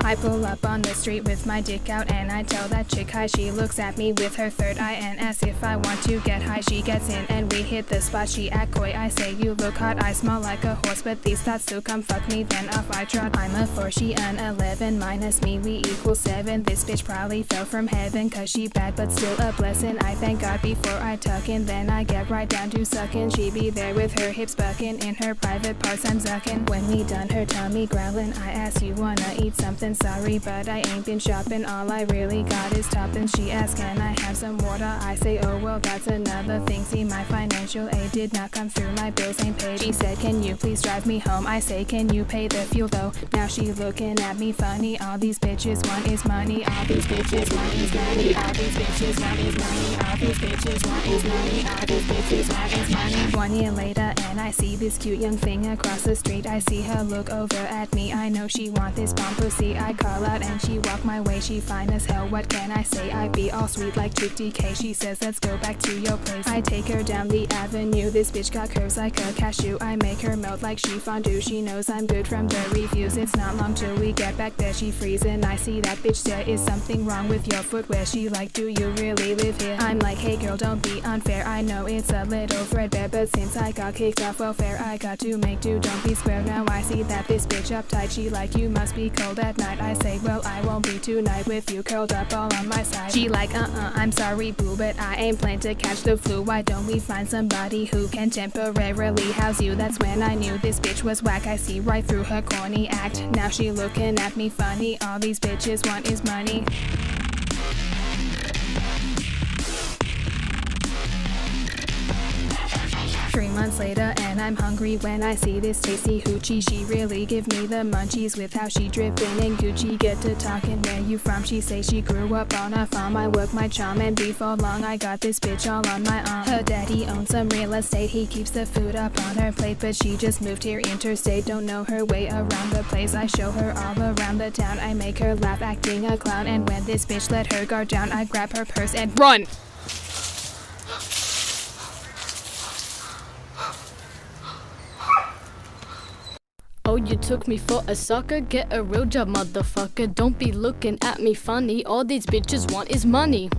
I pull up on the street with my dick out and I tell that chick hi. She looks at me with her third eye and asks if I want to get high. She gets in and we hit the spot. She act coy. I say you look hot. I smell like a horse, but these thoughts still come fuck me. Then off I trot. I'm a 4, she an 11. Minus me, we equal 7. This bitch probably fell from heaven, cause she bad but still a blessing. I thank God before I tuck in. Then I get right down to sucking. She be there with her hips bucking. In her private parts I'm zucking. When we done, her tummy growling. I ask, you wanna eat something? Sorry, but I ain't been shopping. All I really got is toppings. She asks, can I have some water? I say, oh well, that's another thing. See, my financial aid did not come through. My bills ain't paid. She said, can you please drive me home? I say, can you pay the fuel though? Now she looking at me funny. All these bitches want is money. All these bitches want is money. All these bitches want is money. All these bitches want is money. All these bitches want is money. 1 year later and I see this cute young thing across the street. I see her look over at me. I know she want this bomb pussy. I call out and she walk my way. She fine as hell. What can I say? I be all sweet like Chick DK. She says, let's go back to your place. I take her down the avenue. This bitch got curves like a cashew. I make her melt like she fondue. She knows I'm good from the reviews. It's not long till we get back there. She freezing. I see that bitch there. Is something wrong with your footwear? She like, do you really live here? I'm like, hey girl, don't be unfair. I know it's a little threadbare, but since I got kicked off welfare, I got to make do. Don't be square. Now I see that this bitch uptight. She like, you must be cold at night. I say, well, I won't be tonight with you curled up all on my side. She like, I'm sorry boo, but I ain't planned to catch the flu. Why don't we find somebody who can temporarily house you? That's when I knew this bitch was whack. I see right through her corny act. Now she looking at me funny. All these bitches want is money. 3 months later and I'm hungry when I see this tasty hoochie. She really give me the munchies with how she drippin' in Gucci. Get to talking, where you from? She say she grew up on a farm. I work my charm and before long I got this bitch all on my arm. Her daddy owns some real estate. He keeps the food up on her plate, but she just moved here interstate. Don't know her way around the place. I show her all around the town. I make her laugh acting a clown, and when this bitch let her guard down, I grab her purse and run. Oh, you took me for a sucker? Get a real job, motherfucker. Don't be looking at me funny. All these bitches want is money.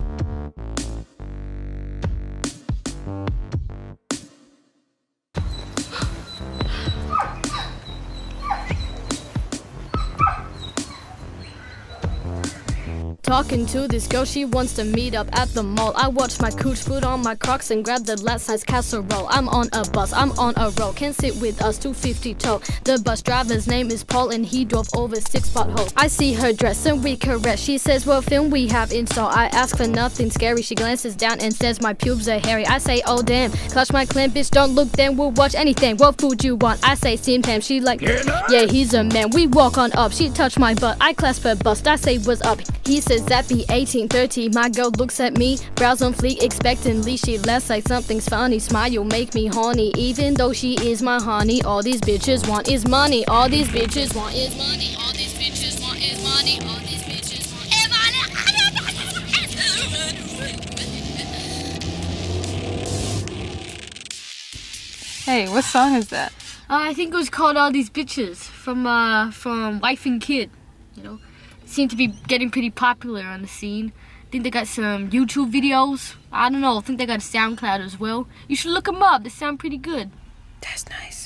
Talking to this girl, she wants to meet up at the mall. I watch my cooch, put on my Crocs and grab the last size casserole. I'm on a bus, I'm on a roll, can't sit with us, 250 tow. The bus driver's name is Paul and he drove over 6 potholes. I see her dress and we caress. She says, what film we have in store? I ask for nothing scary. She glances down and says my pubes are hairy. I say, oh damn, clutch my clamp, bitch, don't look, then we'll watch anything. What food you want? I say Sim Tam. She like, yeah, he's a man. We walk on up, she touch my butt, I clasp her bust. I say, what's up? He says that be 1830. My girl looks at me, brows on fleek expectantly. She laughs like something's funny. Smile make me horny, even though she is my honey. All these bitches want is money. All these bitches want is money. All these bitches want is money. All these bitches want is money. Hey, what song is that? I think it was called All These Bitches from Wife and Kid. You know, seem to be getting pretty popular on the scene. I think they got some YouTube videos. I don't know. I think they got a SoundCloud as well. You should look them up. They sound pretty good. That's nice.